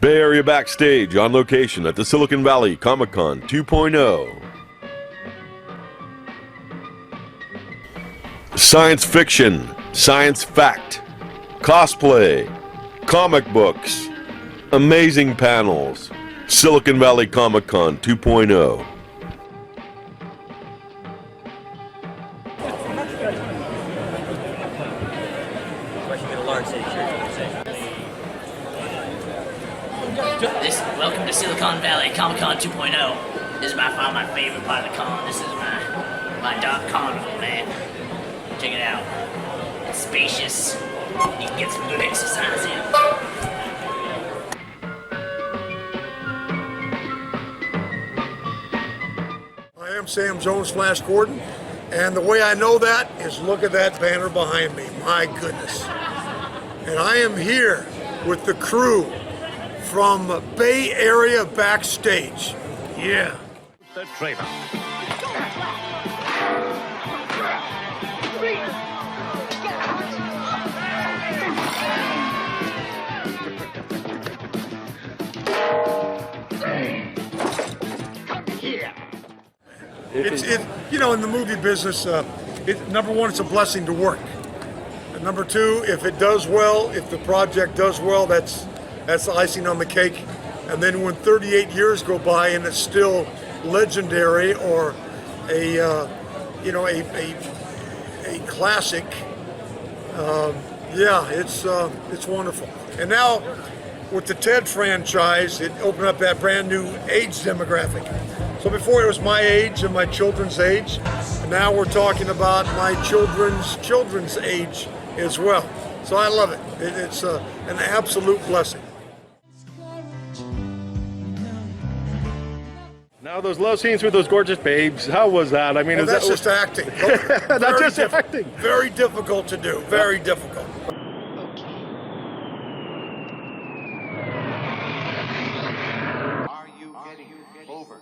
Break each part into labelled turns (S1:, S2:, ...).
S1: Bay Area Backstage on location at the Silicon Valley Comic-Con 2.0. Science fiction, science fact, cosplay, comic books, amazing panels. Silicon Valley Comic-Con 2.0.
S2: Welcome to Silicon Valley Comic-Con 2.0. This is by far my favorite part of the con. This is my dark carnival, man. Check it out. It's spacious. You can get some good exercise in.
S3: I am Sam Jones, Flash Gordon, and the way I know that is look at that banner behind me. My goodness. And I am here with the crew from Bay Area Backstage. Yeah.
S4: The trailer.
S3: It's you know, in the movie business, number one, it's a blessing to work. And number two, if it does well, if the project does well, that's the icing on the cake. And then when 38 years go by and it's still legendary or a classic, yeah, it's wonderful. And now with the Ted franchise, it opened up that brand new age demographic. So before it was my age and my children's age, and now we're talking about my children's age as well. So I love it. It's an absolute blessing.
S5: Now those love scenes with those gorgeous babes, how was that? I mean,
S3: That's just acting.
S5: Not just acting.
S3: Very difficult to do. Very difficult.
S4: Are you getting over?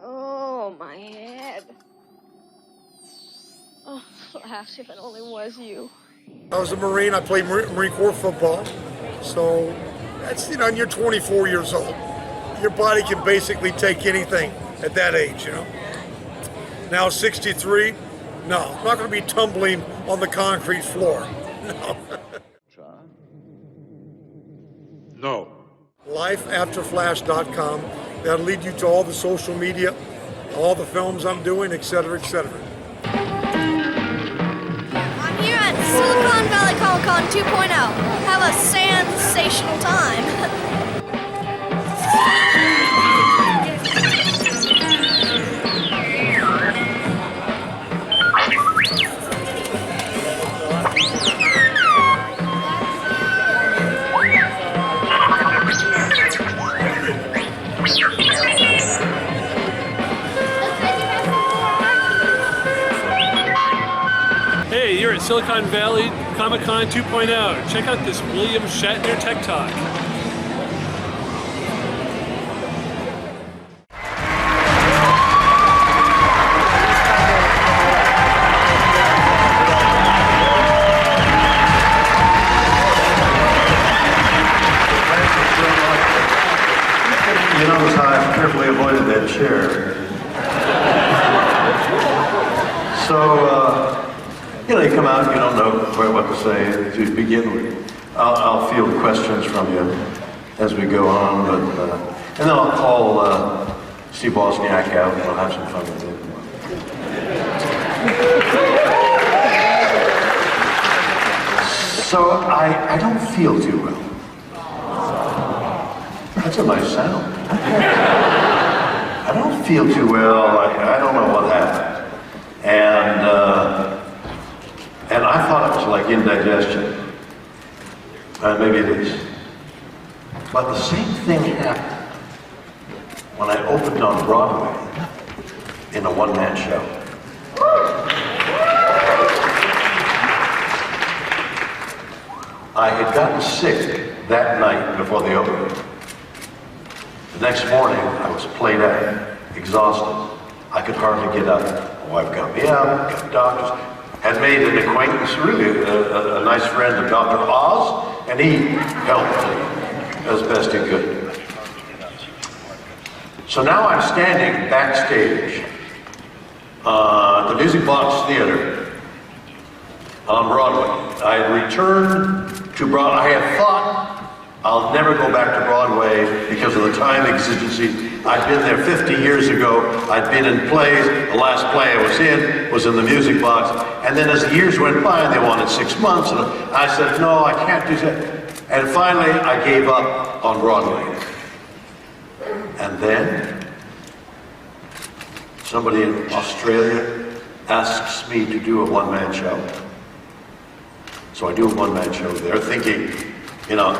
S6: Oh, my head. Oh, Flash, if it only was you.
S3: I was a Marine. I played Marine Corps football. So that's, you know, and you're 24 years old. Your body can basically take anything at that age, you know. Now 63, no, I'm not going to be tumbling on the concrete floor. No.
S4: No.
S3: LifeAfterFlash.com. That'll lead you to all the social media, all the films I'm doing, etc., etc.
S7: I'm here at Silicon Valley Comic-Con 2.0. Have a sensational time.
S8: Hey, you're at Silicon Valley Comic-Con 2.0. Check out this William Shatner Tech Talk.
S9: You notice how I've carefully avoided that chair. So, you know, you come out, you don't know quite what to say to begin with. I'll field questions from you as we go on, but and then I'll call Steve Wozniak out and I'll have some fun with him. So I don't feel too well. That's a nice sound. I don't feel too well. I don't know what happened. And I thought it was like indigestion. Maybe it is. But the same thing happened when I opened on Broadway in a one-man show. I had gotten sick that night before the opening. The next morning, I was played out, exhausted. I could hardly get up. My wife got me out, got doctors. Had made an acquaintance, really a nice friend of Dr. Oz, and he helped me as best he could. So now I'm standing backstage at the Music Box Theater on Broadway. I had returned to Broadway. I had thought I'll never go back to Broadway because of the time exigency. I'd been there 50 years ago. I'd been in plays. The last play I was in the Music Box. And then as the years went by, they wanted 6 months, and I said, no, I can't do that. And finally, I gave up on Broadway. And then somebody in Australia asks me to do a one-man show. So I do a one-man show there, thinking, you know,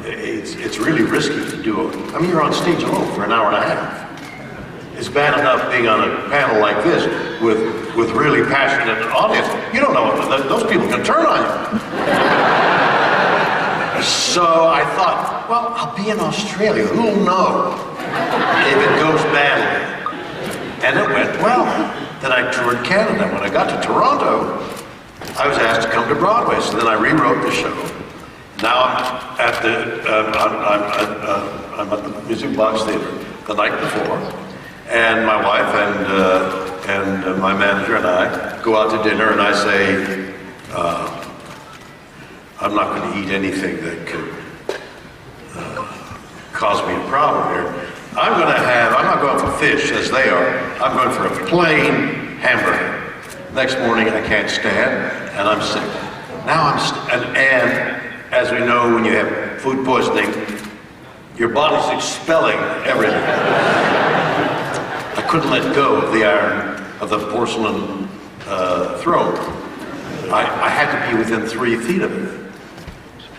S9: it's really risky to do it. I mean, you're on stage alone for an hour and a half. It's bad enough being on a panel like this with really passionate audience. You don't know what those people can turn on you. So I thought, well, I'll be in Australia. Who'll know if it goes badly? And it went well. Then I toured Canada. When I got to Toronto, I was asked to come to Broadway. So then I rewrote the show. Now I'm at the Music Box Theater the night before, and my wife and my manager and I go out to dinner, and I say, I'm not going to eat anything that could cause me a problem here. I'm not going for fish as they are. I'm going for a plain hamburger. Next morning I can't stand, and I'm sick. Now and as we know, when you have food poisoning, your body's expelling everything. I couldn't let go of the iron of the porcelain throne. I had to be within 3 feet of it.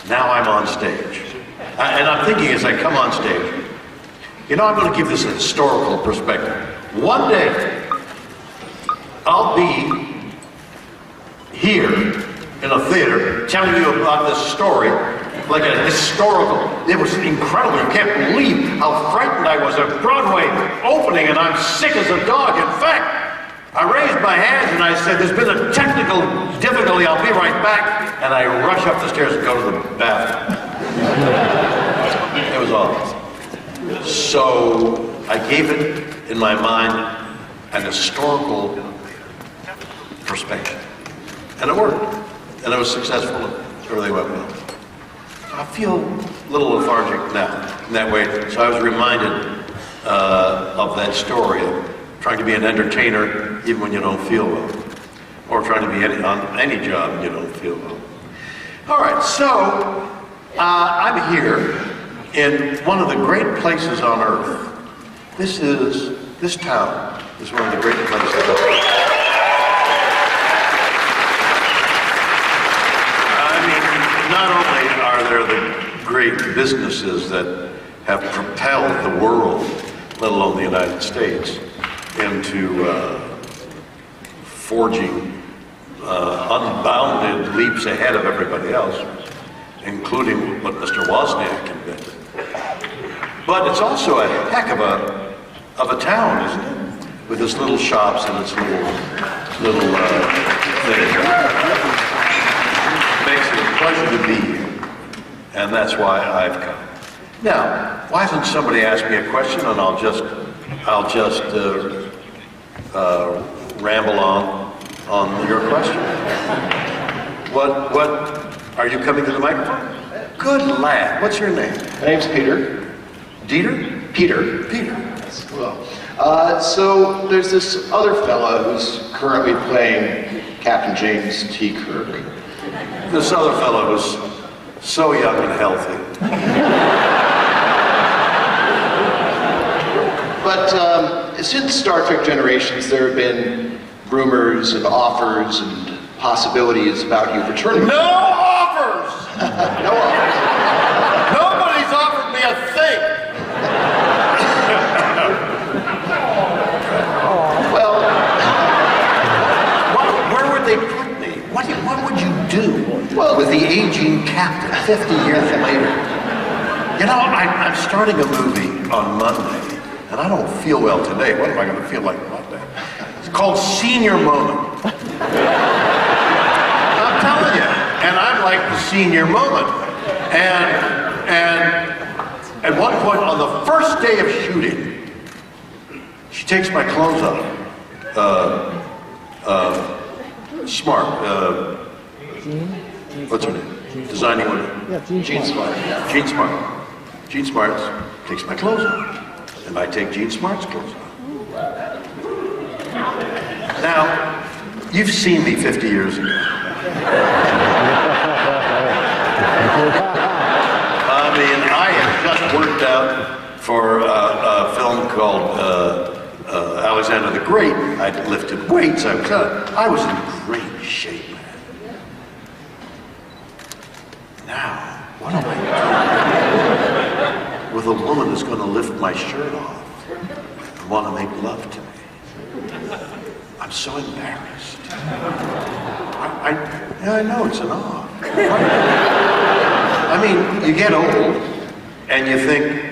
S9: Now I'm on stage. And I'm thinking as I come on stage, you know, I'm going to give this a historical perspective. One day, I'll be here in a theater telling you about this story like a historical. It was incredible. You can't believe how frightened I was of Broadway opening, and I'm sick as a dog. In fact, I raised my hands and I said, there's been a technical difficulty, I'll be right back. And I rush up the stairs and go to the bathroom. It was awful. So I gave it, in my mind, an historical perspective. And it worked. And it was successful. Everything went well. I feel a little lethargic now in that way. So I was reminded of that story of trying to be an entertainer even when you don't feel well. Or trying to be on any job and you don't feel well. All right, so I'm here in one of the great places on earth. This town is one of the great places on earth. Not only are there the great businesses that have propelled the world, let alone the United States, into forging unbounded leaps ahead of everybody else, including what Mr. Wozniak invented. But it's also a heck of a town, isn't it? With its little shops and its little things. Makes it a pleasure to be here, and that's why I've come. Now, why doesn't somebody ask me a question and I'll just ramble on your question? What are you coming to the microphone? Good lad. What's your name?
S10: My name's Peter.
S9: Dieter?
S10: Peter.
S9: Yes.
S10: Well, so there's this other fella who's currently playing Captain James T. Kirk.
S9: This other fellow was so young and healthy.
S10: But since Star Trek Generations, there have been rumors and offers and possibilities about you returning.
S9: No offers!
S10: No offers.
S9: Nobody's offered me a thing!
S10: Well,
S9: where would they put me? What would you do with the aging captain 50 years later? You know, I'm starting a movie on Monday, and I don't feel well today. What am I going to feel like Monday? It's called Senior Moment. I'm telling you, and I'm like the senior moment. And at one point on the first day of shooting, she takes my clothes off. Smart. What's her name? Designing women.
S10: Jean Smart.
S9: Jean Smart. Jean Smart takes my clothes off. And I take Jean Smart's clothes off. Now, you've seen me 50 years ago. I mean, I had just worked out for a film called Alexander the Great. I'd lifted weights. I was in great shape. Now, what am I doing with a woman who's going to lift my shirt off and want to make love to me? I'm so embarrassed. I know it's an awe. I mean, you get old and you think,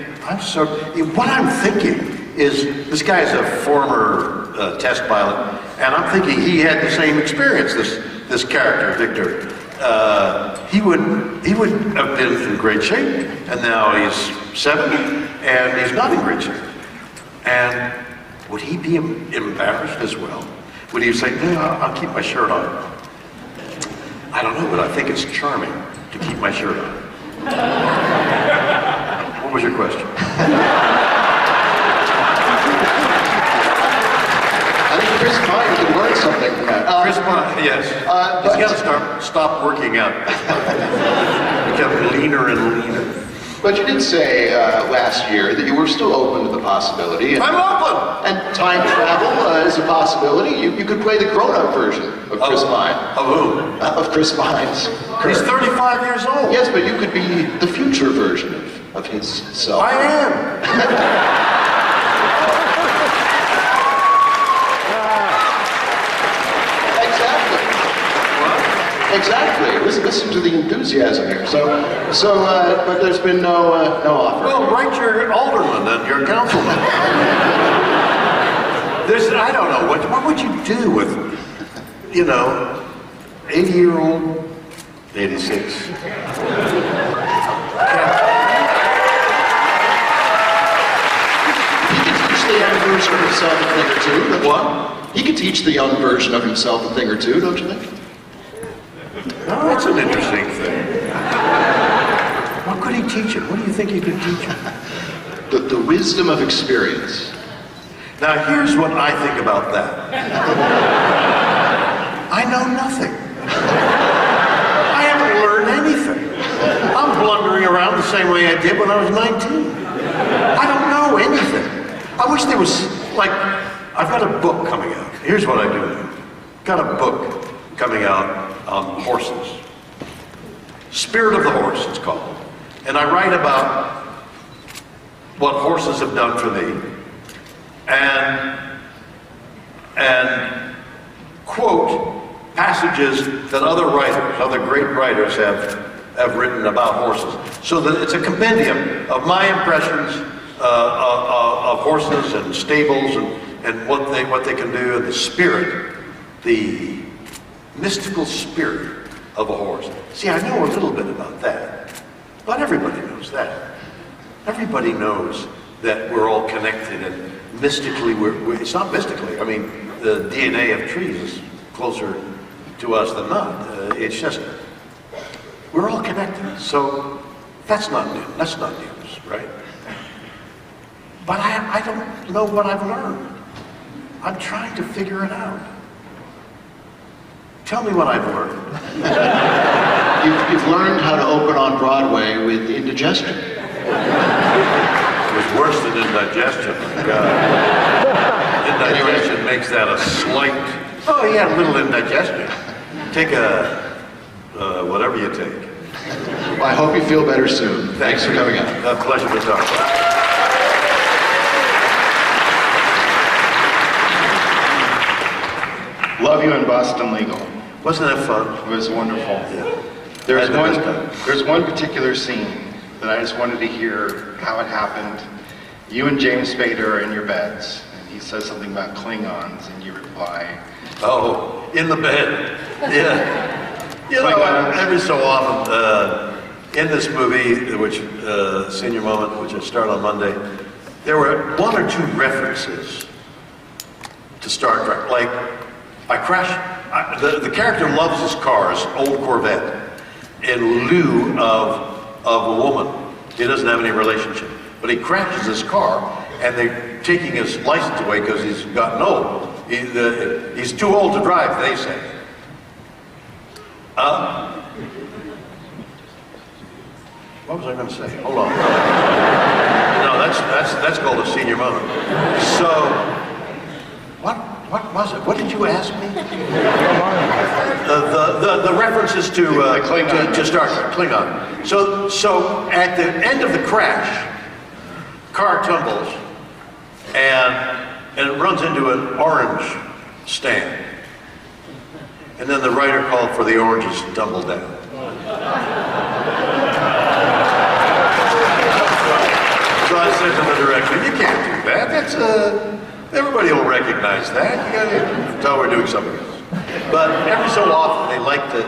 S9: what I'm thinking is, this guy's a former test pilot, and I'm thinking he had the same experience, this character, Victor. He would have been in great shape, and now he's 70, and he's not in great shape. And would he be embarrassed as well? Would he say, no, I'll keep my shirt on? I don't know, but I think it's charming to keep my shirt on. What was your question?
S10: I think Chris Pine could learn something from that.
S9: Chris Pine, yes. He's got to stop working out. Become leaner and leaner.
S10: But you did say last year that you were still open to the possibility.
S9: I'm open!
S10: And time travel is a possibility. You could play the grown-up version of Chris Pine.
S9: Of who?
S10: Of Chris Pine's.
S9: He's 35 years old.
S10: Yes, but you could be the future version of his self.
S9: I am.
S10: Exactly. Listen to the enthusiasm here. But there's been no offer.
S9: Well, write your alderman and your councilman. I don't know, what would you do with, 80-year-old, 86.
S10: He could teach the young version of himself a thing or two. Don't you?
S9: What?
S10: He could teach the young version of himself a thing or two, don't you think?
S9: No, that's an interesting thing. What could he teach him? What do you think he could teach him?
S10: The wisdom of experience.
S9: Now, here's what I think about that. I know nothing. I haven't learned anything. I'm blundering around the same way I did when I was 19. I don't know anything. I wish there was, I've got a book coming out. Here's what I do. Got a book coming out on horses. Spirit of the Horse, it's called. And I write about what horses have done for me and quote passages that other great writers have written about horses. So that it's a compendium of my impressions of horses and stables and what they can do, and the spirit, the mystical spirit of a horse. See, I know a little bit about that, but everybody knows that. Everybody knows that we're all connected, and mystically, it's not mystically. I mean, the DNA of trees is closer to us than not. It's just, we're all connected. So that's not new. That's not news, right? But I don't know what I've learned. I'm trying to figure it out. Tell me what I've learned.
S10: You've learned how to open on Broadway with indigestion.
S9: It was worse than indigestion. God. Indigestion makes that a slight. Oh, he had a little indigestion. Take whatever you take.
S10: Well, I hope you feel better soon. Thanks for coming out.
S9: A pleasure to talk to you.
S11: Love You in Boston Legal.
S9: Wasn't that fun?
S11: It was wonderful.
S9: Yeah.
S11: There's one particular scene that I just wanted to hear how it happened. You and James Spader are in your beds, and he says something about Klingons, and you reply,
S9: "Oh, in the bed." Yeah. Every so often, in this movie, which senior moment, which I start on Monday, there were one or two references to Star Trek. Like, the character loves his cars, old Corvette, in lieu of a woman. He doesn't have any relationship, but he crashes his car, and they're taking his license away because he's gotten old. He's too old to drive, they say. What was I going to say? Hold on. No, that's called a senior moment. So, what was it? What did you ask me? The references to Star Trek, Klingon. So at the end of the crash, car tumbles and it runs into an orange stand. And then the writer called for the oranges to tumble down. So I said to the director, you can't do that. That's everybody will recognize that. You gotta tell we're doing something else. But every so often they like to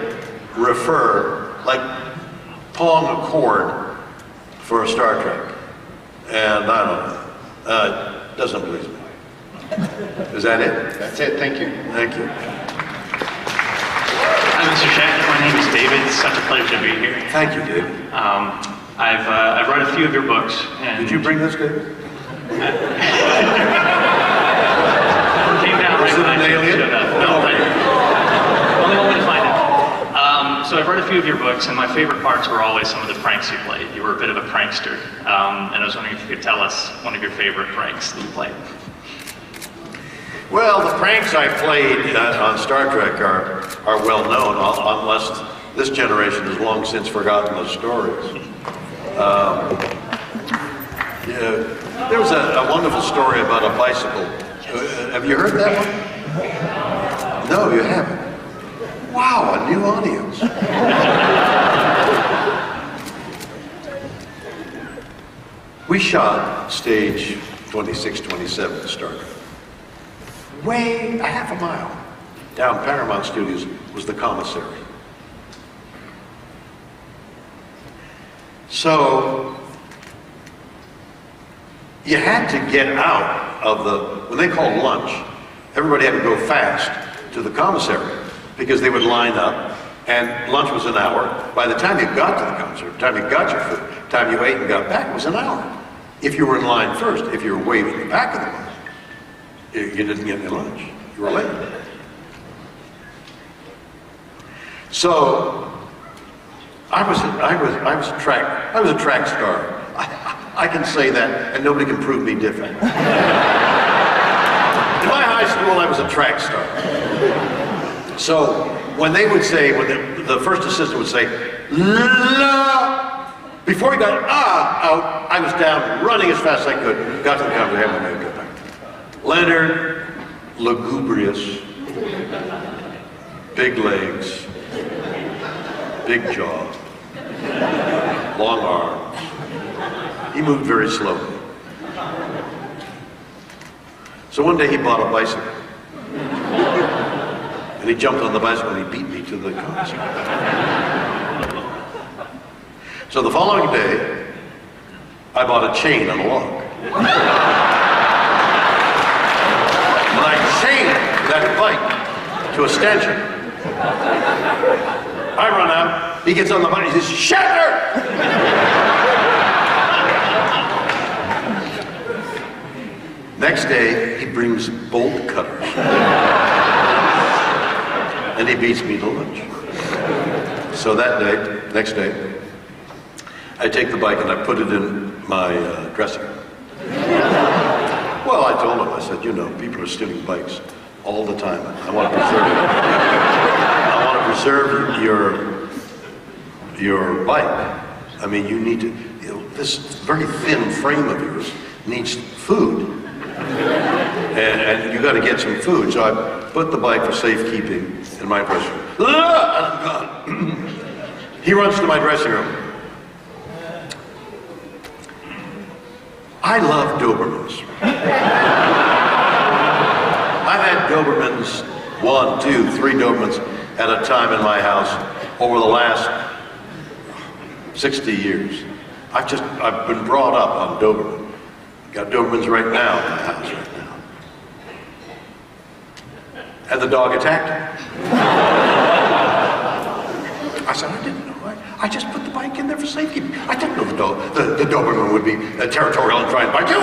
S9: refer, like pawing a chord for a Star Trek. And I don't know. Doesn't please me. Is that it?
S11: That's it, thank you.
S9: Thank you.
S12: Hi, Mr. Shatner. My name is David. It's such a pleasure to be here.
S9: Thank you, David.
S12: I've read a few of your books. And
S9: did you bring this, David?
S12: Came down right when I showed up. No, only one way to find it. So I've read a few of your books, and my favorite parts were always some of the pranks you played. You were a bit of a prankster, and I was wondering if you could tell us one of your favorite pranks that you played.
S9: Well, the pranks I played on Star Trek are well known, unless this generation has long since forgotten those stories. Yeah, there was a wonderful story about a bicycle. Have you heard that one? No, you haven't. Wow, a new audience. We shot stage 26, 27 Star Trek. Way a half a mile down Paramount Studios was the commissary. So you had to get out of when they called lunch, everybody had to go fast to the commissary because they would line up and lunch was an hour. By the time you got to the commissary, the time you got your food, the time you ate and got back was an hour. If you were in line first, if you were way in the back of the line, you didn't get any lunch. You were late. So I was a track star. I can say that, and nobody can prove me different. In my high school, I was a track star. So when they would say, when the first assistant would say, la, before he got out, I was down running as fast as I could, got to the counter, had my man go back. Leonard, lugubrious, big legs, big jaw, long arms. He moved very slowly. So one day he bought a bicycle. And he jumped on the bicycle and he beat me to the concert. So the following day, I bought a chain and a lock. And I chained that bike to a stanchion. I run out, he gets on the bike, he says, Shatner! Next day, he brings bolt cutters. And he beats me to lunch. So that day, next day, I take the bike and I put it in my dressing room. Well, I told him, I said, you know, people are stealing bikes all the time. I want to preserve it. I want to preserve your bike. I mean, you need to, you know, this very thin frame of yours needs food. And you got to get some food. So I put the bike for safekeeping in my dressing room. Ah, I'm gone. He runs to my dressing room. I love Dobermans. I've had Dobermans, 1, 2, 3 Dobermans at a time in my house over the last 60 years. I've been brought up on Doberman. Got Dobermans right now in the house right now. And the dog attacked him. I said, I didn't know. I just put the bike in there for safety. I didn't know the Doberman would be territorial and try and bite you.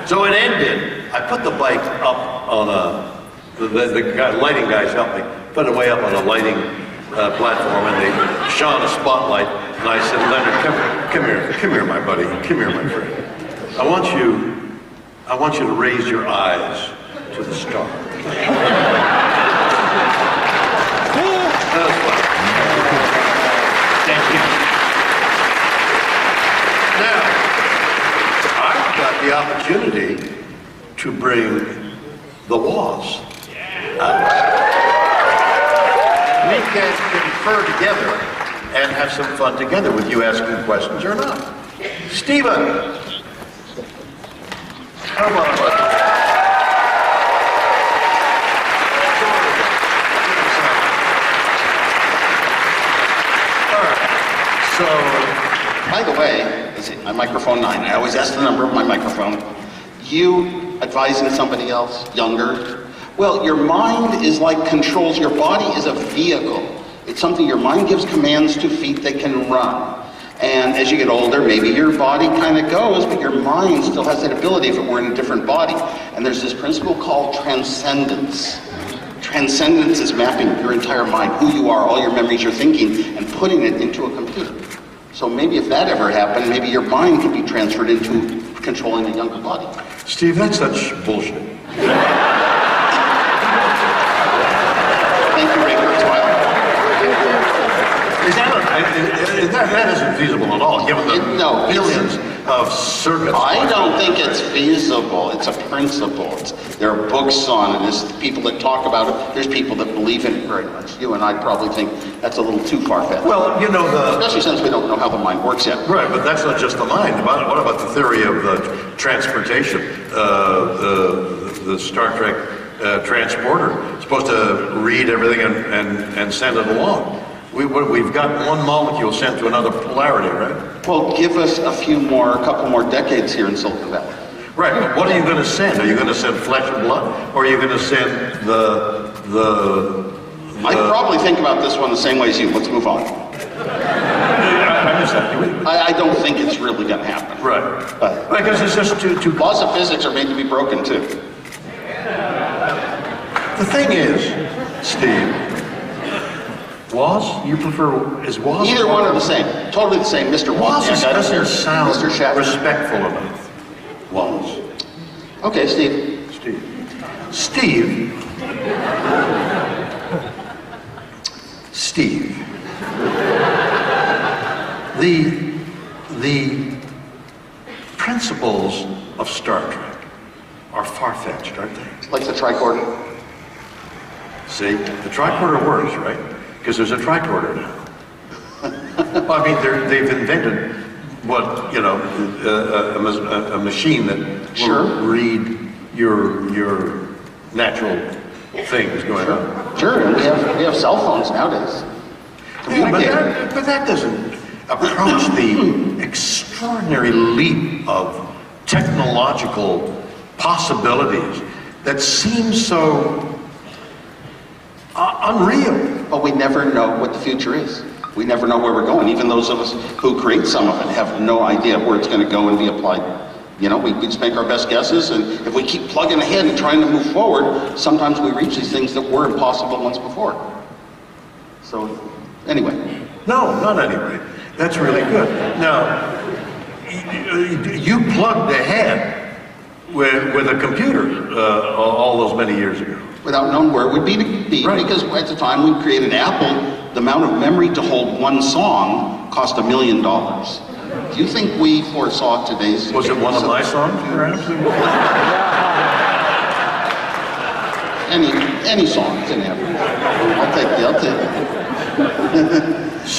S9: So it ended. I put the bike up on the lighting guys helped me, put it way up on a lighting platform, and they shone a spotlight, and I said, Leonard, come here, my buddy, come here, my friend. I want you to raise your eyes to the stars.
S12: Thank you.
S9: Now, I've got the opportunity to bring the Woz. We can confer together and have some fun together with you asking questions or not. Stephen, come on.
S10: So, by the way, is it my microphone 9? I always ask the number of my microphone. You advising somebody else, younger? Well, your mind is like controls. Your body is a vehicle. It's something your mind gives commands to feet that can run. And as you get older, maybe your body kind of goes, but your mind still has that ability if it were in a different body. And there's this principle called transcendence. Transcendence is mapping your entire mind, who you are, all your memories, your thinking, and putting it into a computer. So maybe if that ever happened, maybe your mind could be transferred into controlling a younger body.
S9: Steve, that's such bullshit.
S10: Thank you, Ray Kurzweil.
S9: That isn't feasible at all, given the billions of circuits.
S10: I don't think it's feasible. It's a principle. There are books on it. There's people that talk about it. There's people that believe in it very much. You and I probably think that's a little too far-fetched.
S9: Well, you know,
S10: especially since we don't know how the mind works yet.
S9: Right, but that's not just the mind. What about the theory of transportation? The Star Trek transporter is supposed to read everything and send it along. We've got one molecule sent to another polarity, right?
S10: Well, give us a couple more decades here in Silicon Valley.
S9: Right, but what are you going to send? Are you going to send flesh and blood? Or are you going to send the
S10: I probably think about this one the same way as you. Let's move on. I don't think it's really going to happen.
S9: Right.
S10: But
S9: because it's just too...
S10: Laws of physics are made to be broken, too.
S9: The thing is, Steve, Woz? You prefer... Is Woz...
S10: Either one are the same. Totally the same. Mr.
S9: Woz doesn't sound
S10: Mr. Shatner.
S9: respectful enough. Woz.
S10: Okay, Steve.
S9: Steve. The principles of Star Trek are far-fetched, aren't they?
S10: Like the tricorder.
S9: See, the tricorder works, right? Because there's a tricorder now. Well, I mean, they've invented what, you know, a machine that will read your natural things going on.
S10: Sure, and we have cell phones nowadays.
S9: Yeah, but that doesn't approach the extraordinary leap of technological possibilities that seems so unreal.
S10: But we never know what the future is. We never know where we're going. Even those of us who create some of it have no idea where it's going to go and be applied. You know, we just make our best guesses, and if we keep plugging ahead and trying to move forward, sometimes we reach these things that were impossible once before. So, anyway.
S9: No, not anyway. That's really good. Now, you plugged ahead with a computer all those many years ago.
S10: Without knowing where it would be, right. Because at the time we created Apple, the amount of memory to hold one song cost $1 million. Do you think we foresaw today's...
S9: Was it one of my songs, perhaps?
S10: Any song can have it. I'll take it.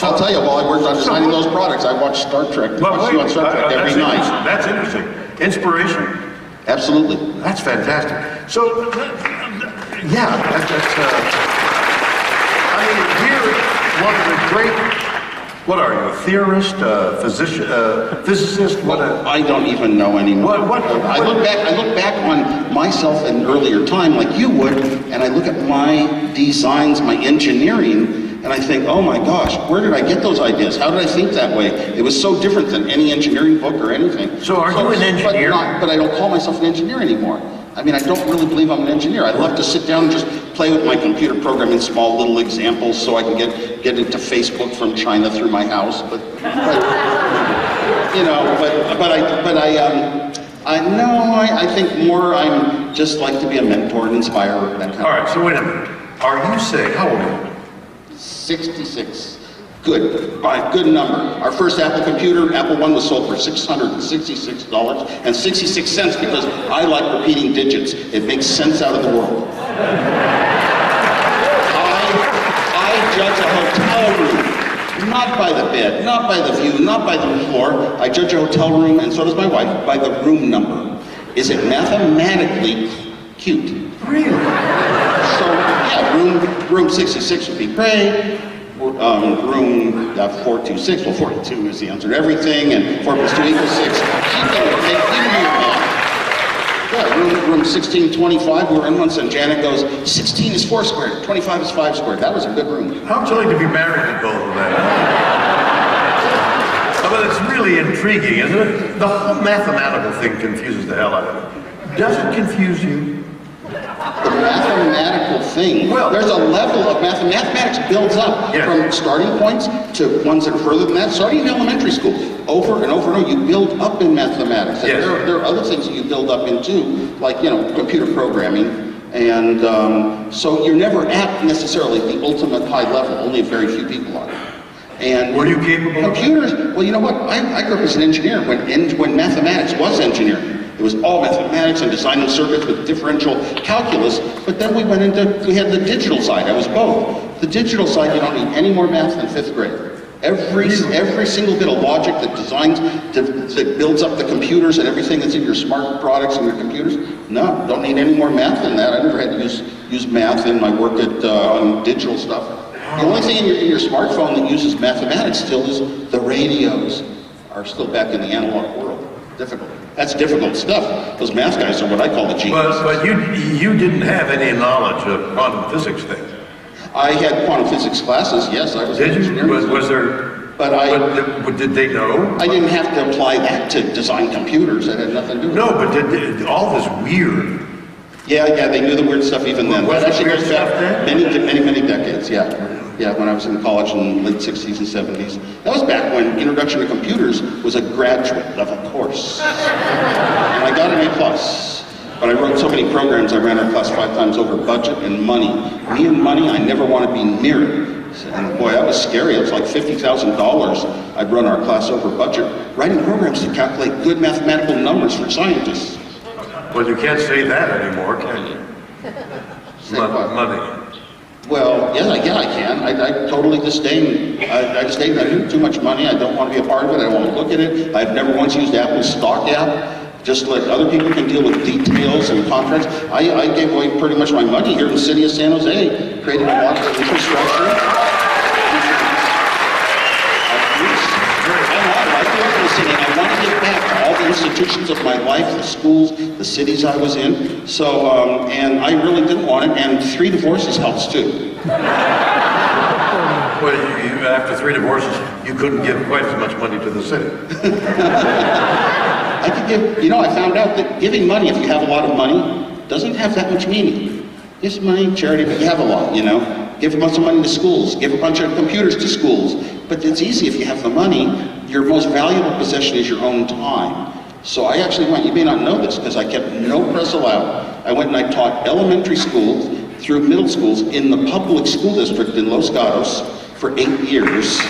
S10: I'll tell you, while I worked on designing those products, I watched Star Trek. Watched you on Star Trek every night.
S9: That's interesting. Inspiration?
S10: Absolutely.
S9: That's fantastic. So, yeah, I mean, here, one of the great What are you, a theorist, a physician, physicist? What?
S10: I don't even know anymore.
S9: What?
S10: I look back on myself in an earlier time, like you would, and I look at my designs, my engineering, and I think, oh my gosh, where did I get those ideas? How did I think that way? It was so different than any engineering book or anything.
S9: So are you an engineer?
S10: But I don't call myself an engineer anymore. I mean, I don't really believe I'm an engineer. I love to sit down and just play with my computer programming small little examples so I can get into Facebook from China through my house. But you know, I think more I'm just like to be a mentor and inspire, that kind of.
S9: All right, so wait a minute. Are you saying, how old are you?
S10: 66. Good. Good number. Our first Apple computer, Apple I, was sold for $666.66 because I like repeating digits. It makes sense out of the world. I judge a hotel room, not by the bed, not by the view, not by the floor. I judge a hotel room, and so does my wife, by the room number. Is it mathematically cute?
S9: Really?
S10: So, yeah, room 66 would be great. Room 426, well, 42 is the answer to everything, and 4 plus 2 equals 6. Yeah, room 1625, we were in once, and Janet goes, 16 is 4 squared, 25 is 5 squared. That was a good room.
S9: How thrilling to be married to both of them. But it's really intriguing, isn't it? The whole mathematical thing confuses the hell out of me. Does it confuse you?
S10: The mathematical thing, well, there's a level of mathematics builds up from starting points to ones that are further than that, starting in elementary school. Over and over and over, you build up in mathematics. And there are other things that you build up in too, like, you know, computer programming. And so you're never at necessarily the ultimate high level, only a very few people are. And
S9: were you capable
S10: computers? Well, you know what? I grew up as an engineer when mathematics was engineering. It was all mathematics and designing circuits with differential calculus, but then we had the digital side. I was both. The digital side, you don't need any more math than 5th grade. Every single bit of logic that designs, that builds up the computers and everything that's in your smart products and your computers, no, don't need any more math than that. I never had to use math in my work on digital stuff. The only thing in your smartphone that uses mathematics still is the radios are still back in the analog world. Difficult. That's difficult stuff. Those math guys are what I call the geniuses.
S9: But you didn't have any knowledge of quantum physics things.
S10: I had quantum physics classes, yes. I was
S9: Did
S10: an
S9: you?
S10: engineer.
S9: Was there? But did they know?
S10: I didn't have to apply that to design computers. That had nothing to do with it.
S9: No, but did all this weird?
S10: Yeah, they knew the weird stuff even then.
S9: Was
S10: That actually
S9: weird
S10: goes back
S9: stuff then?
S10: many decades, yeah. Yeah, when I was in college in the late 60s and 70s. That was back when Introduction to Computers was a graduate level course. And I got an A+. But I wrote so many programs, I ran our class 5 times over budget and money. Me and money, I never want to be near it. And boy, that was scary. It was like $50,000 I'd run our class over budget, writing programs to calculate good mathematical numbers for scientists.
S9: Well, you can't say that anymore, can you? Money.
S10: Well, yeah, I can. I totally disdain. I disdain. I do too much money. I don't want to be a part of it. I don't want to look at it. I've never once used Apple's stock app. Just let other people can deal with details and contracts. I gave away pretty much my money here in the city of San Jose, creating a lot of infrastructure. I want to give back to all the institutions of my life, the schools, the cities I was in. So, and I really didn't want it, and 3 divorces helps too.
S9: Well, after 3 divorces, you couldn't give quite as much money to the city.
S10: I could give, I found out that giving money, if you have a lot of money, doesn't have that much meaning. Give some money, charity, but you have a lot, Give a bunch of money to schools, give a bunch of computers to schools. But it's easy if you have the money. Your most valuable possession is your own time. So I actually went, you may not know this, because I kept no press allowed. I went and I taught elementary schools through middle schools in the public school district in Los Gatos for 8 years.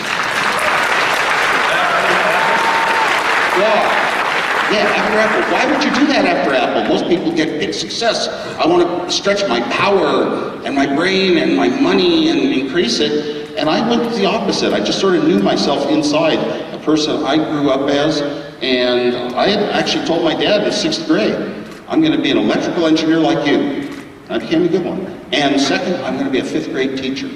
S10: Yeah, after Apple. Why would you do that after Apple? Most people get big success. I want to stretch my power and my brain and my money and increase it. And I went the opposite. I just sort of knew myself inside, a person I grew up as. And I had actually told my dad in 6th grade, I'm going to be an electrical engineer like you. And I became a good one. And second, I'm going to be a 5th grade teacher.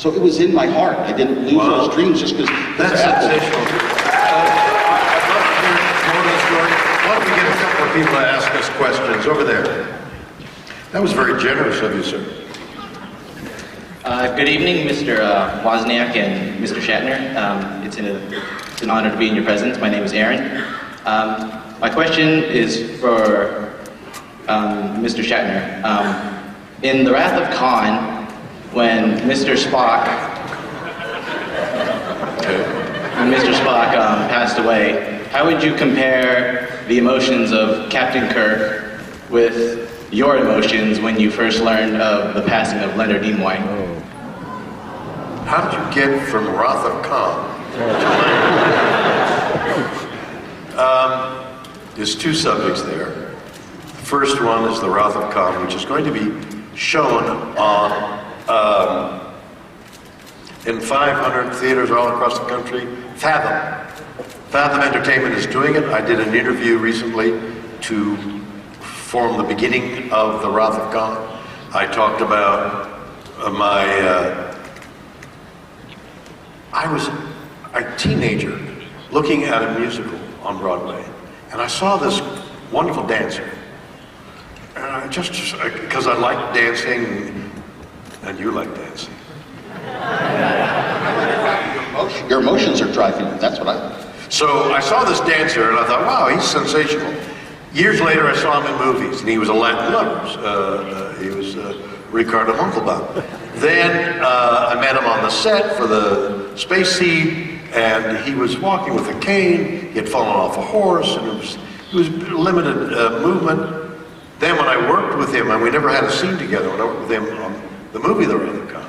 S10: So it was in my heart. I didn't lose those dreams just because.
S9: That's sensational. I'd love to hear more of that story. Why don't we get a couple of people to ask us questions over there? That was very generous of you, sir.
S13: Good evening, Mr. Wozniak and Mr. Shatner. It's an honor to be in your presence. My name is Aaron. My question is for Mr. Shatner. In The Wrath of Khan, when Mr. Spock passed away, how would you compare the emotions of Captain Kirk with your emotions when you first learned of the passing of Leonard Nimoy?
S9: How did you get from Wrath of Khan to there's two subjects there. The first one is the Wrath of Khan, which is going to be shown on in 500 theaters all across the country. Fathom Entertainment is doing it. I did an interview recently to form the beginning of the Wrath of Khan. I talked about I was a teenager looking at a musical on Broadway, and I saw this wonderful dancer. And I just because I like dancing, and you like dancing.
S10: Your emotions are driving you. That's what I.
S9: So I saw this dancer, and I thought, wow, he's sensational. Years later, I saw him in movies, and he was a Latin Lovers. He was Ricardo Montalban. Then I met him on the set for the Space Seed, and he was walking with a cane. He had fallen off a horse, and it was limited movement. Then when I worked with him, and we never had a scene together, when I worked with him on the movie The Wrath of Khan,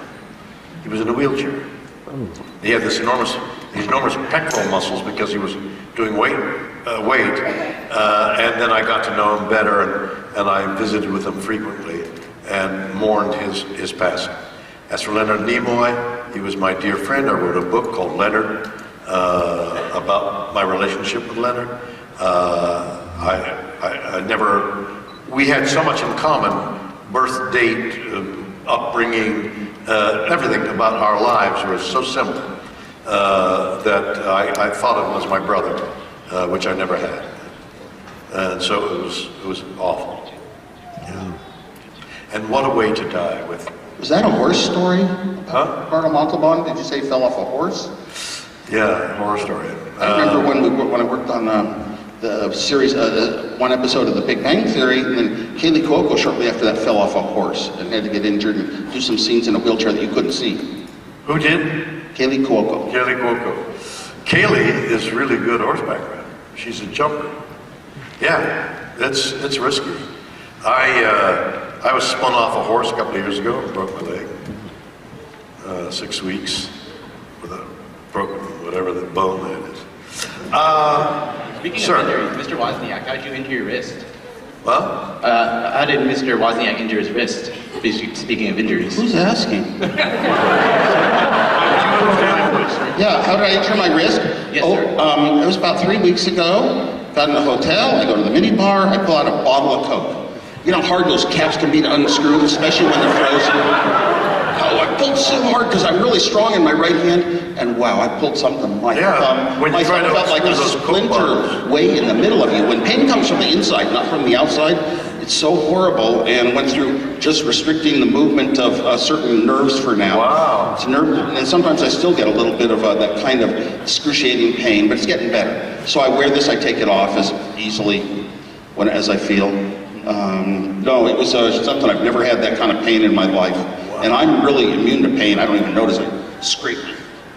S9: he was in a wheelchair. He had these enormous pectoral muscles because he was doing weight, and then I got to know him better, and I visited with him frequently and mourned his passing. As for Leonard Nimoy, he was my dear friend. I wrote a book called Leonard about my relationship with Leonard. We had so much in common, birth date, upbringing, everything about our lives was so similar that I thought of him as my brother, which I never had. And so it was awful. Yeah. And what a way to die with.
S10: Was that a horse story?
S9: Huh?
S10: Ricardo Montalban, did you say he fell off a horse?
S9: Yeah, horror story.
S10: I remember when I worked on the series, one episode of The Big Bang Theory, and then Kaylee Cuoco shortly after that fell off a horse and had to get injured and do some scenes in a wheelchair that you couldn't see.
S9: Who did?
S10: Kaylee Cuoco.
S9: Kaylee Cuoco. Kaylee is really good horseback rider. She's a jumper. Yeah, it's risky. I was spun off a horse a couple of years ago and broke my leg. 6 weeks with a broken, whatever the bone that is.
S13: Speaking of injuries, Mr. Wozniak, how did you injure your wrist?
S9: Well?
S13: How did Mr. Wozniak injure his wrist? Speaking of injuries.
S10: Who's asking? Yeah, how did I injure my wrist?
S13: Yes, sir.
S10: It was about 3 weeks ago. Got in a hotel, I go to the mini bar, I pull out a bottle of Coke. You know how hard those caps can be to unscrew, especially when they're frozen? Oh, I pulled so hard because I'm really strong in my right hand, and wow, I pulled something. My thumb felt like a splinter way in the middle of you. When pain comes from the inside, not from the outside, it's so horrible, and went through just restricting the movement of certain nerves for now.
S9: Wow.
S10: It's and sometimes I still get a little bit of that kind of excruciating pain, but it's getting better. So I wear this, I take it off as easily as I feel. No, it was something I've never had that kind of pain in my life. And I'm really immune to pain. I don't even notice it. Scrape.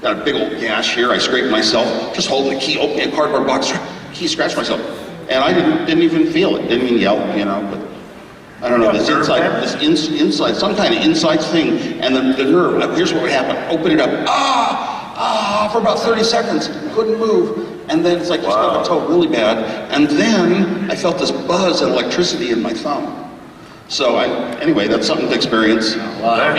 S10: Got a big old gash here. I scraped myself, just holding the key, opening a cardboard box, key, scratched myself. And I didn't even feel it. Didn't even yell, but I don't know, this inside, some kind of inside thing. And the nerve, here's what would happen. Open it up, for about 30 seconds. Couldn't move. And then it's like just got my toe really bad. And then I felt this buzz and electricity in my thumb. So anyway, that's something to experience. I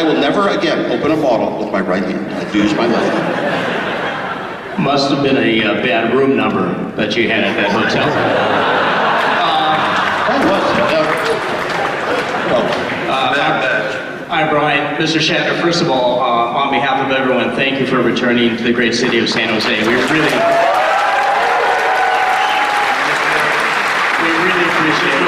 S10: will never again open a bottle with my right hand. I use my left hand.
S14: Must have been a bad room number that you had at that hotel.
S13: Hi, Brian. Mr. Shatner, first of all, on behalf of everyone, thank you for returning to the great city of San Jose. We really appreciate it.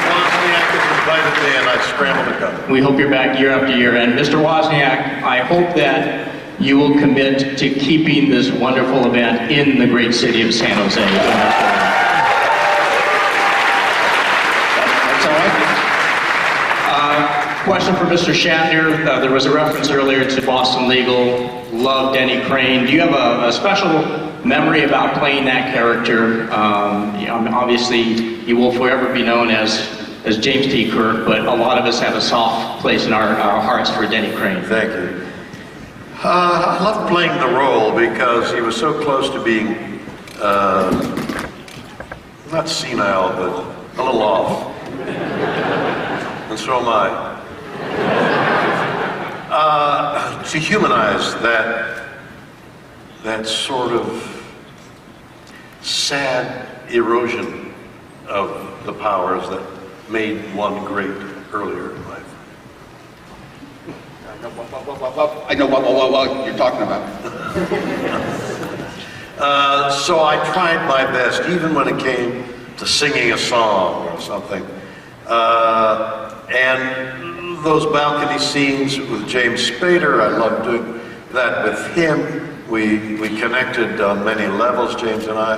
S9: Wozniak has invited me and I scrambled to come.
S13: We hope you're back year after year. And Mr. Wozniak, I hope that you will commit to keeping this wonderful event in the great city of San Jose. That's all right. Question for Mr. Shatner. There was a reference earlier to Boston Legal, love Denny Crane. Do you have a special memory about playing that character? Obviously, you will forever be known as James T. Kirk, but a lot of us have a soft place in our hearts for Denny Crane.
S9: Thank you. I loved playing the role because he was so close to being, not senile, but a little off. And so am I. To humanize that sort of sad erosion of the powers that made one great earlier in life.
S10: I know what you're talking about.
S9: So I tried my best, even when it came to singing a song or something. And those balcony scenes with James Spader, I loved doing that with him. We connected on many levels, James and I.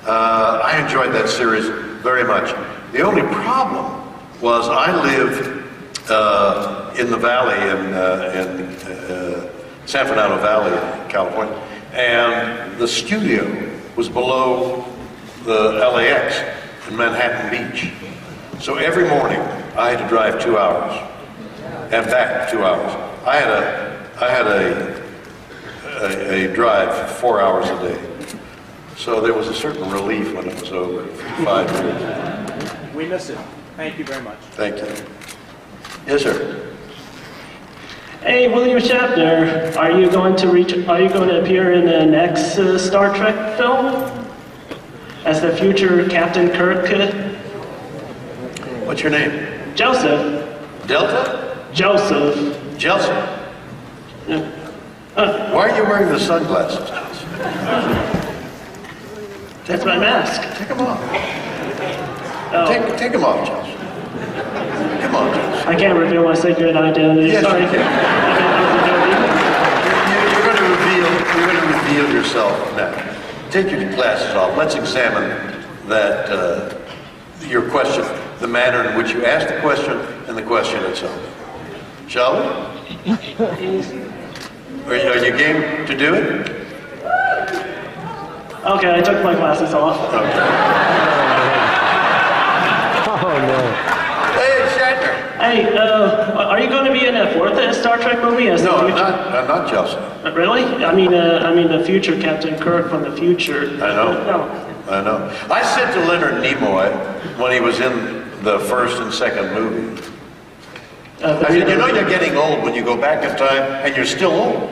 S9: I enjoyed that series very much. The only problem was I live in the valley, in San Fernando Valley, California, and the studio was below the LAX in Manhattan Beach. So every morning I had to drive 2 hours and back 2 hours. I had a drive 4 hours a day. So there was a certain relief when it was over for 5 years.
S15: We miss it. Thank you very much.
S9: Thank you. Yes, sir.
S16: Hey, William Shatner, are you going to appear in the next Star Trek film as the future Captain Kirk?
S9: What's your name?
S16: Joseph.
S9: Delta?
S16: Joseph.
S9: Joseph? Why are you wearing the sunglasses?
S16: That's my mask.
S9: Take them off.
S16: Oh.
S9: Take them off, Joseph. Come on, Joseph.
S16: I can't reveal my secret identity.
S9: Yes,
S16: Sorry.
S9: you can. You're going to reveal yourself now. Take your glasses off. Let's examine that, your question, the manner in which you asked the question, and the question itself. Shall we? Are you game to do it?
S16: Okay, I took my glasses off.
S9: Okay.
S16: Oh no.
S9: Hey, Shatner.
S16: Hey, are you going to be in a fourth Star Trek movie?
S9: No, not Joseph.
S16: Really? I mean the future Captain Kirk from the future.
S9: I know.
S16: No.
S9: I know. I said to Leonard Nimoy when he was in the first and second movie. I mean, you know you're getting old when you go back in time and you're still old.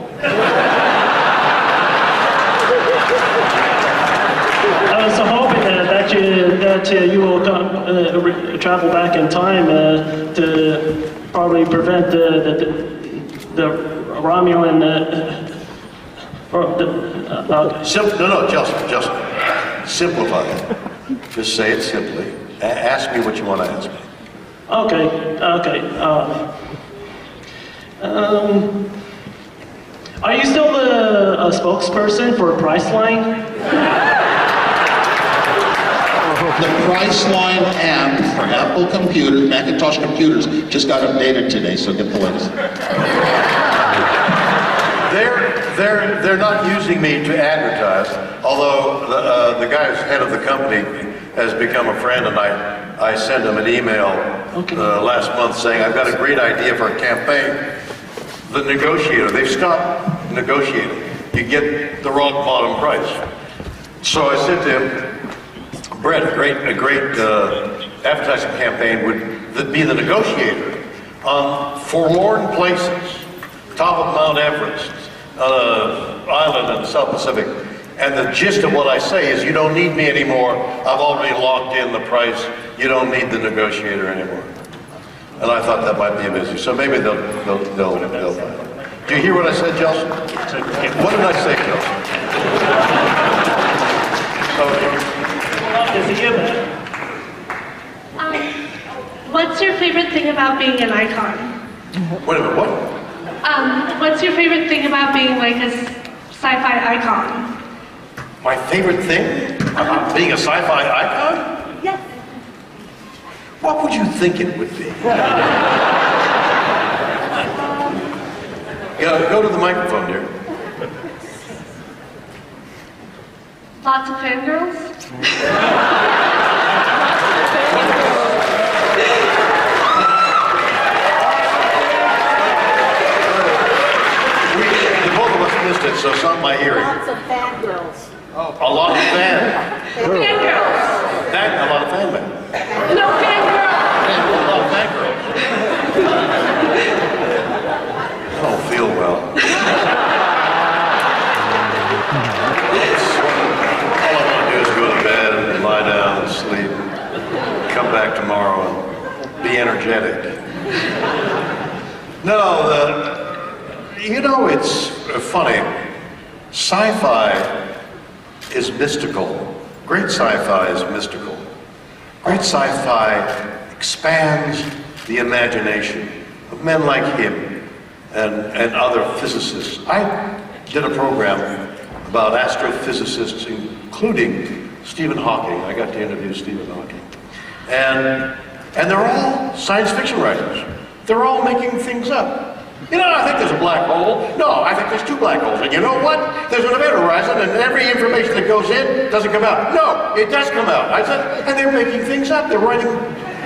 S16: I was hoping that you will travel back in time to probably prevent the Romulan.
S9: No, just simplify it. Just say it simply. Ask me what you want to ask me.
S16: Okay. Are you still a spokesperson for Priceline?
S10: The Priceline app for Apple computers, Macintosh computers, just got updated today, so get the latest.
S9: They're not using me to advertise, although the guy who's head of the company has become a friend, and I sent him an email last month saying, I've got a great idea for a campaign. The negotiator, they've stopped negotiating. You get the rock bottom price. So I said to him, Brett, a great advertising campaign would be the negotiator on forlorn places, top of Mount Everest, on an island in the South Pacific. And the gist of what I say is, you don't need me anymore. I've already locked in the price. You don't need the negotiator anymore. And I thought that might be amusing. So maybe they'll do you hear what I said, Chelsea? What did I say, Chelsea?
S17: What's your favorite thing about being an icon?
S9: Wait a minute, what?
S17: What's your favorite thing about being like a sci-fi icon?
S9: My favorite thing about being a sci-fi icon?
S17: Yes.
S9: What would you think it would be? Go to the microphone, dear.
S17: Lots of fangirls?
S9: Missed it, so it's not my hearing.
S18: Lots of fangirls.
S9: A lot of
S17: Fangirls.
S9: A lot of fan men.
S17: No fangirls.
S9: A lot of fangirls. I don't feel well. All I want to do is go to bed and lie down and sleep. Come back tomorrow and be energetic. No, you know, it's funny. Sci-fi is mystical. Great sci-fi is mystical. Great sci-fi expands the imagination of men like him and other physicists. I did a program about astrophysicists, including Stephen Hawking. I got to interview Stephen Hawking. And they're all science fiction writers. They're all making things up. You know, I think there's a black hole. No, I think there's two black holes. And you know what? There's an event horizon, and every information that goes in doesn't come out. No, it does come out. I said, and they're making things up. They're writing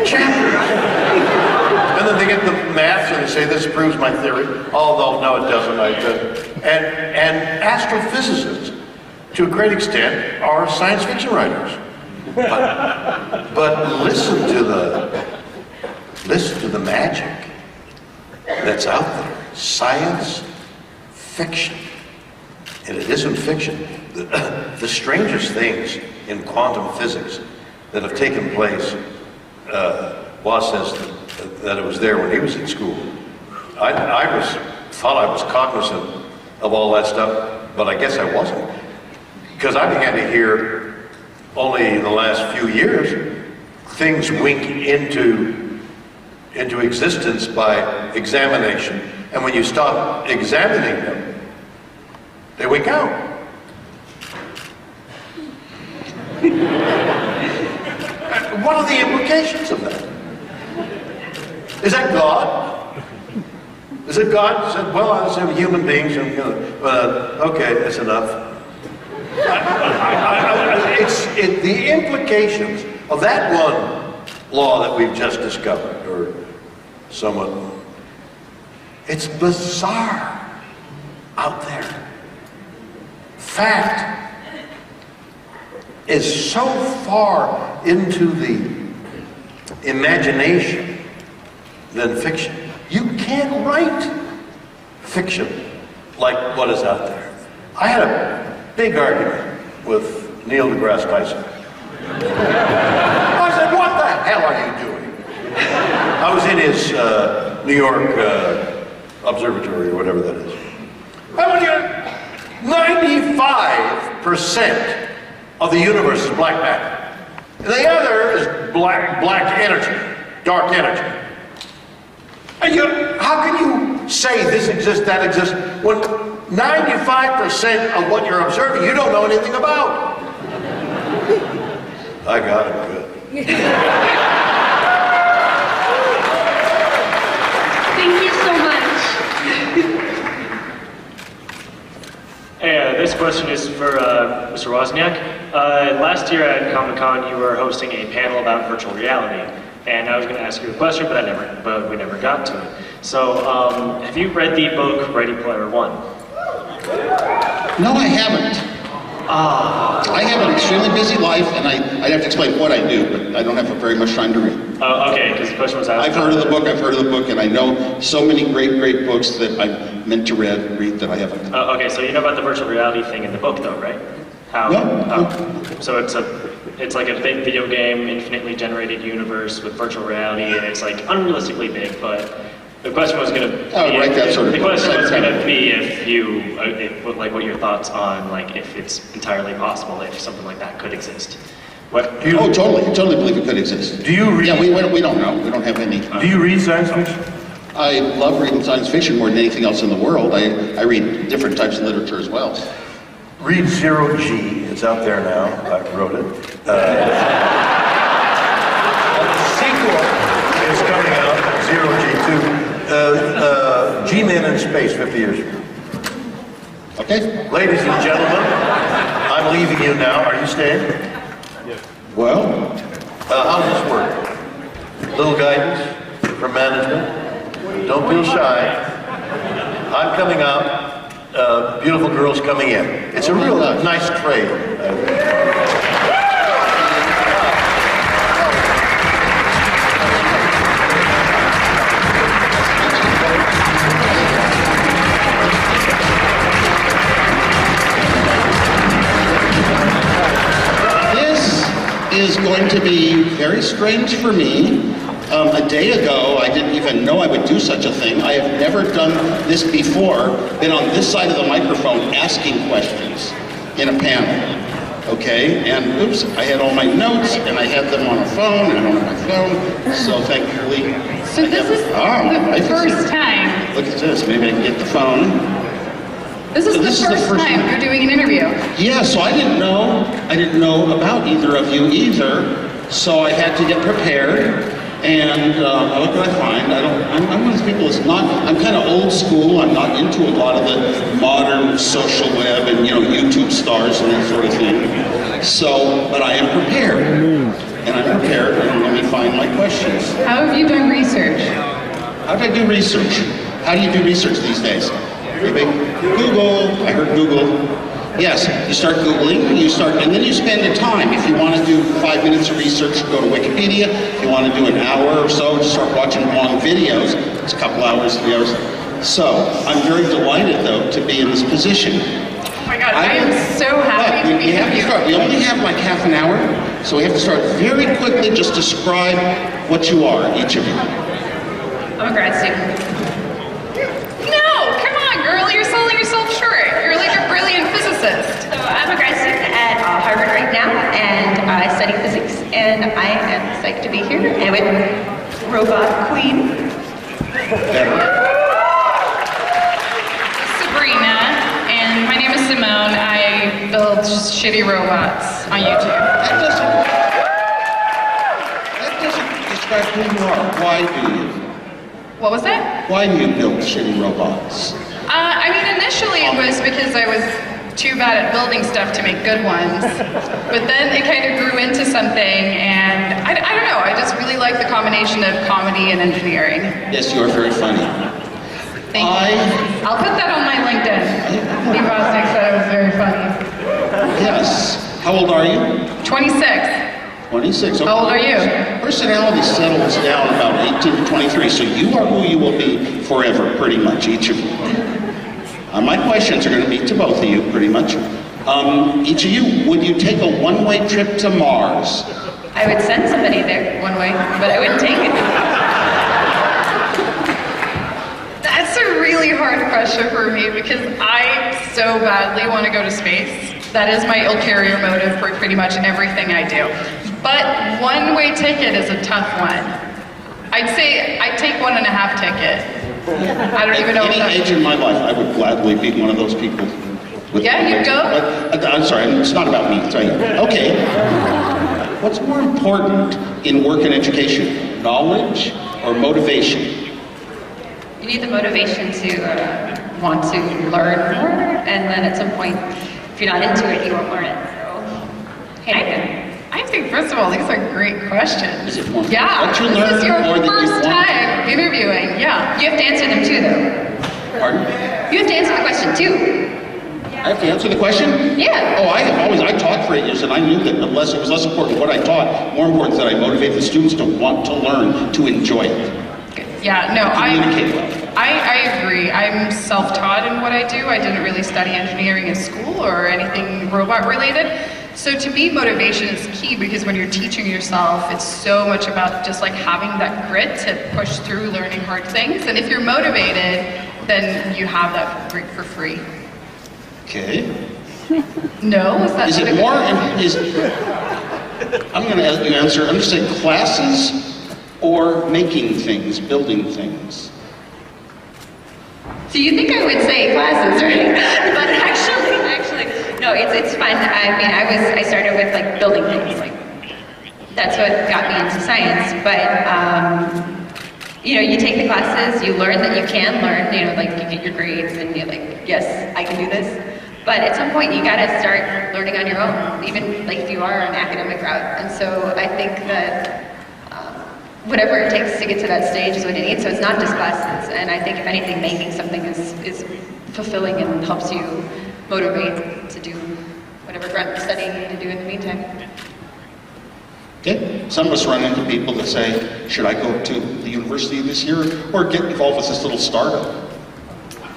S9: chapters. And then they get the maths and they say, this proves my theory. Although, no, it doesn't. And astrophysicists, to a great extent, are science fiction writers. But listen to the magic that's out there. Science fiction. And it isn't fiction. The strangest things in quantum physics that have taken place, Woz says that it was there when he was in school. I thought I was cognizant of all that stuff, but I guess I wasn't. Because I began to hear only in the last few years things wink into existence by examination, and when you stop examining them, they wink out. What are the implications of that? Is that God? Is it God said, well, I was human beings, and okay, that's enough. The implications of that one law that we've just discovered, or somewhat, it's bizarre out there. Fact is so far into the imagination than fiction. You can't write fiction like what is out there. I had a big argument with Neil deGrasse Tyson. I said, what the hell are you doing? I was in his New York observatory, or whatever that is. I went here, 95% of the universe is black matter. And the other is black energy, dark energy. And how can you say this exists, that exists, when 95% of what you're observing you don't know anything about? I got it good.
S17: Thank you so much.
S16: Hey, this question is for Mr. Wozniak. Last year at Comic-Con, you were hosting a panel about virtual reality, and I was going to ask you a question, but we never got to it. So, have you read the book Ready Player One?
S10: No, I haven't. I have an extremely busy life, and I'd have to explain what I do, but I don't have very much time to read.
S16: Oh, okay, because the question was asked.
S10: I've heard of the book, and I know so many great books that I'm meant to read that I haven't.
S16: Okay, so you know about the virtual reality thing in the book, though, right?
S12: How?
S10: No.
S12: So it's like a big video game, infinitely generated universe with virtual reality, and it's like unrealistically big. But the question was going to be,
S10: right, that sort of
S12: the
S10: thing.
S12: question was
S10: Same
S12: going to
S10: thing.
S12: be if you, like, what your thoughts on like if it's entirely possible if something like that could exist. What?
S10: Totally believe it could exist.
S9: Do you read?
S10: Yeah, we don't know. We don't have any.
S9: Do you read science fiction?
S10: I love reading science fiction more than anything else in the world. I read different types of literature as well.
S9: Read Zero G. It's out there now. I wrote it. The sequel is coming out, Zero G2. G-Men in Space 50 years ago.
S10: Okay.
S9: Ladies and gentlemen, I'm leaving you now. Are you staying?
S10: Yes. Well,
S9: how does this work? Little guidance from management. Don't feel shy. I'm coming out. Beautiful girls coming in. It's a real nice trade.
S10: This is going to be very strange for me. A day ago, I didn't even know I would do such a thing. I have never done this before, been on this side of the microphone asking questions in a panel. Okay, and oops, I had all my notes and I had them on a phone, and I don't have my phone, so thankfully.
S17: So this is the first time.
S10: Look at this, maybe I can get the phone.
S17: This is the first time you're doing an interview.
S10: Yeah, so I didn't know about either of you either, so I had to get prepared. And what did I find? I'm one of those people that's I'm kind of old school. I'm not into a lot of the modern social web and, YouTube stars and that sort of thing. So, but I am prepared. And I'm prepared, and let me find my questions.
S17: How have you done research?
S10: How do I do research? How do you do research these days? Google. I heard Google. Yes, you start Googling, and then you spend the time. If you want to do 5 minutes of research, go to Wikipedia. If you want to do an hour or so, just start watching long videos. It's a couple hours, 3 hours. So, I'm very delighted, though, to be in this position.
S17: Oh my God, I am so happy to be here.
S10: We only have like half an hour, so we have to start very quickly. Just describe what you are, each of you.
S17: I'm a grad student. No, come on, girl, you're selling yourself short. You're like a brilliant physicist.
S18: So I'm a grad student at Harvard right now, and I study physics, and I am psyched to be here, and with Robot Queen.
S17: Sabrina, and my name is Simone. I build shitty robots on YouTube.
S10: That doesn't describe who you are. Why do you?
S17: What was that?
S10: Why do you build shitty robots?
S17: I mean, initially it was because I was too bad at building stuff to make good ones. But then it kind of grew into something, and I don't know, I just really like the combination of comedy and engineering.
S10: Yes, you are very funny.
S17: Thank you. I'll put that on my LinkedIn. Steve Bosnick said I was very funny.
S10: Yes. How old are you?
S17: 26.
S10: 26. Okay.
S17: How old are you?
S10: Personality settles down about 18 to 23, so you are who you will be forever, pretty much, each of you. My questions are going to be to both of you, pretty much. Each of you, would you take a one-way trip to Mars?
S18: I would send somebody there one way, but I wouldn't take it.
S17: That's a really hard question for me because I so badly want to go to space. That is my ulterior motive for pretty much everything I do. But one-way ticket is a tough one. I'd say I'd take 1.5 ticket. I don't even know
S10: Any age in my life, I would gladly be one of those people.
S17: Yeah, you'd go?
S10: I'm sorry, it's not about me, I'll tell you. Okay. What's more important in work and education, knowledge or motivation?
S18: You need the motivation to want to learn more, and then at some point, if you're not into it, you won't learn it. So,
S17: I think, first of all, these are great questions.
S10: Is it more
S17: Yeah,
S10: what you
S17: this
S10: learn
S17: is your
S10: or that you
S17: first
S10: want?
S17: time interviewing, yeah.
S18: You have to answer them too, though.
S10: Pardon?
S18: You have to answer the question too.
S10: I have to answer the question?
S18: Yeah.
S10: Oh, I taught for 8 years, and I knew that it was less important what I taught, more important that I motivate the students to want to learn, to enjoy it.
S17: Yeah, no,
S10: Communicate well.
S17: I agree. I'm self-taught in what I do. I didn't really study engineering in school or anything robot related. So to me, motivation is key because when you're teaching yourself, it's so much about just like having that grit to push through learning hard things. And if you're motivated, then you have that grit for free.
S10: Okay.
S17: No?
S10: Is it more, I'm going to ask you to answer, I'm going to say classes or making things, building things?
S18: So you think I would say classes, right? But actually, no, it's fun. I mean, I started with like building things, like that's what got me into science. But you know, you take the classes, you learn that you can learn. You know, like you get your grades, and you're like, yes, I can do this. But at some point, you got to start learning on your own, even like if you are an academic route. And so I think that whatever it takes to get to that stage is what you need. So it's not just classes. And I think if anything, making something is fulfilling and helps you motivate to do whatever grunt studying you need to do in the meantime.
S10: Okay. Some of us run into people that say, should I go to the university this year or get involved with this little startup?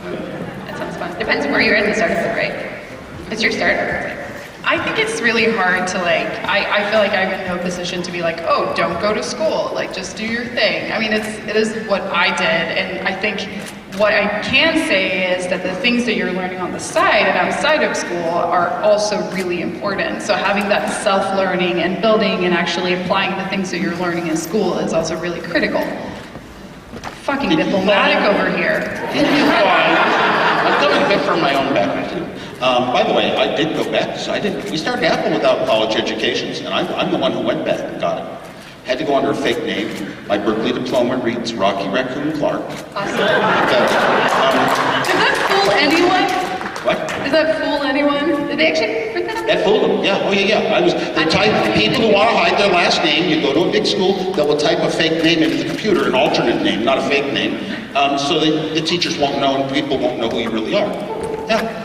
S18: That sounds fun. Depends on where you're in the startup, right? It's your startup.
S17: I think it's really hard to like, I feel like I'm in no position to be like, oh, don't go to school, like just do your thing. I mean, it is what I did, and I think what I can say is that the things that you're learning on the side and outside of school are also really important. So having that self-learning and building and actually applying the things that you're learning in school is also really critical. Fucking diplomatic over here.
S10: I'm coming a bit from my own background too. By the way, I did go back. So we started Apple without college educations, and I'm the one who went back and got it. Had to go under a fake name. My Berkeley diploma reads Rocky Raccoon Clark.
S17: Awesome. Does that fool anyone?
S10: What?
S17: Does that fool anyone? Did they actually print that up?
S10: That fooled them. Yeah. Oh yeah. I was the type of people who want to hide their last name. You go to a big school, they will type a fake name into the computer, an alternate name, not a fake name, so the teachers won't know and people won't know who you really are. Yeah.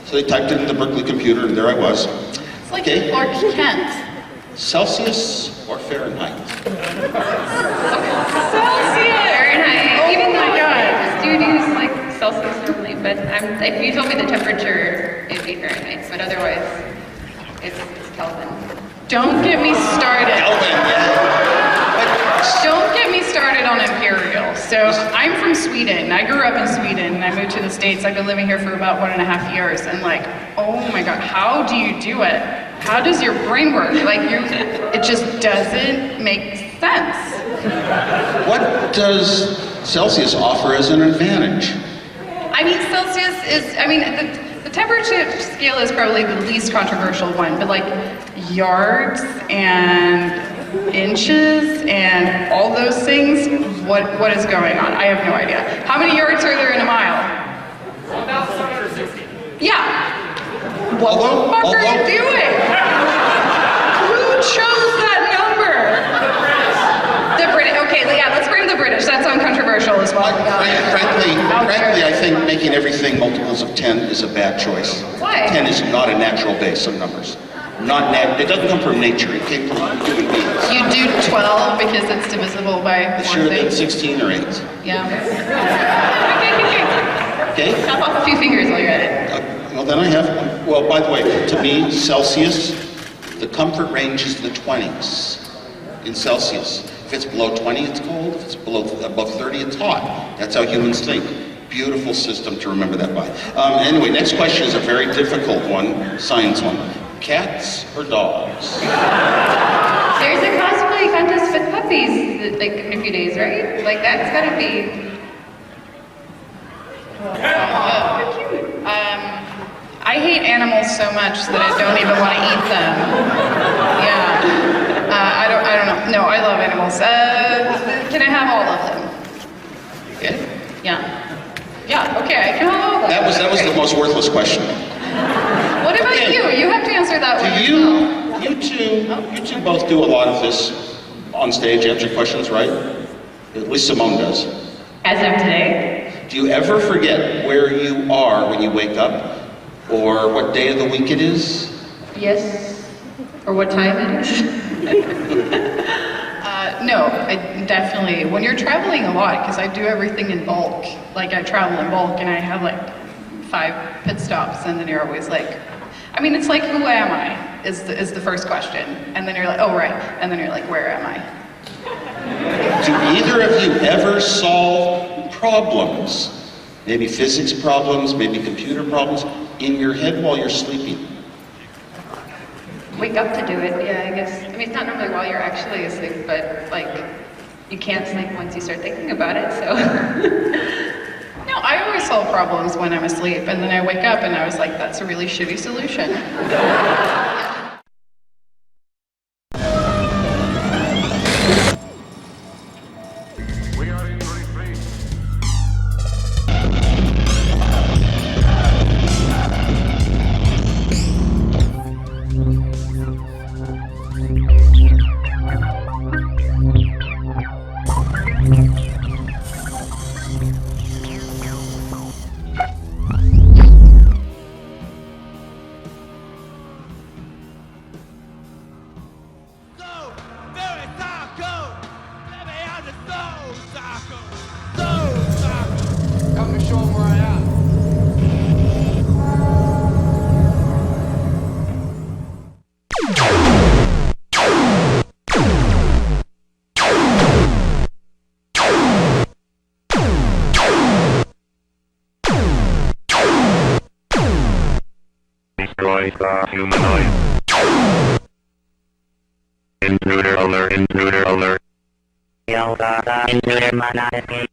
S10: So they typed it in the Berkeley computer, and there I was.
S17: It's like Clark Kent.
S10: Celsius or Fahrenheit?
S17: Celsius!
S18: Fahrenheit.
S17: Oh
S18: Even
S17: my
S18: though
S17: God.
S18: I do use like Celsius normally, but if you told me the temperature, it'd be Fahrenheit. But otherwise, it's Kelvin.
S17: Don't get me started. Don't get me started on imperial. So I'm from Sweden. I grew up in Sweden and I moved to the States. I've been living here for about 1.5 years, and like, oh my God, how do you do it? How does your brain work? Like it just doesn't make sense.
S10: What does Celsius offer as an advantage?
S17: I mean, Celsius is, the temperature scale is probably the least controversial one, but like yards and inches and all those things, what is going on? I have no idea. How many yards are there in a mile? 1,750. Yeah. What the fuck are you doing? Who chose that number? The British. Okay, yeah, let's bring the British. That's uncontroversial as well.
S10: Frankly, I think making everything multiples of 10 is a bad choice.
S17: Why?
S10: 10 is not a natural base of numbers. It doesn't come from nature. It came from human beings.
S17: You do 12 because it's divisible by
S10: It should
S17: one
S10: have been
S17: thing.
S10: 16 or 8.
S17: Yeah.
S10: Okay?
S17: Chop off a few fingers while you're at it.
S10: Well, then I have one. Well, by the way, to me, Celsius, the comfort range is the 20s in Celsius. If it's below 20, it's cold. If it's above 30, it's hot. That's how humans think. Beautiful system to remember that by. Anyway, next question is a very difficult one, science one. Cats or dogs?
S18: There's a cosplay contest with puppies like in a few days, right? Like that's gotta be.
S17: I hate animals so much that I don't even want to eat them. Yeah. I don't know. No, I love animals. Can I have all of them?
S10: Okay.
S17: Yeah. Yeah, okay, I can have all of them.
S10: That was the most worthless question.
S17: What about you? You have to answer that one.
S10: You two both do a lot of this on stage, answer questions, right? At least Simone does.
S18: As of today.
S10: Do you ever forget where you are when you wake up? Or what day of the week it is?
S18: Yes. Or what time it is?
S17: No, I definitely, when you're traveling a lot, because I do everything in bulk, like I travel in bulk and I have like 5 pit stops, and then you're always like, I mean, it's like, who am I, is the first question. And then you're like, oh right, and then you're like, where am I?
S10: Do either of you ever solve problems, maybe physics problems, maybe computer problems, in your head while you're sleeping?
S18: Wake up to do it, yeah, I guess. I mean, it's not normally while you're actually asleep, but like, you can't sleep once you start thinking about it, so.
S17: No, I always solve problems when I'm asleep, and then I wake up and I was like, that's a really shitty solution.
S4: We are in retreat.
S19: Come and show 'em where I am.
S20: Destroy the humanoid. Intruder alert, intruder alert. Intruder might not escape.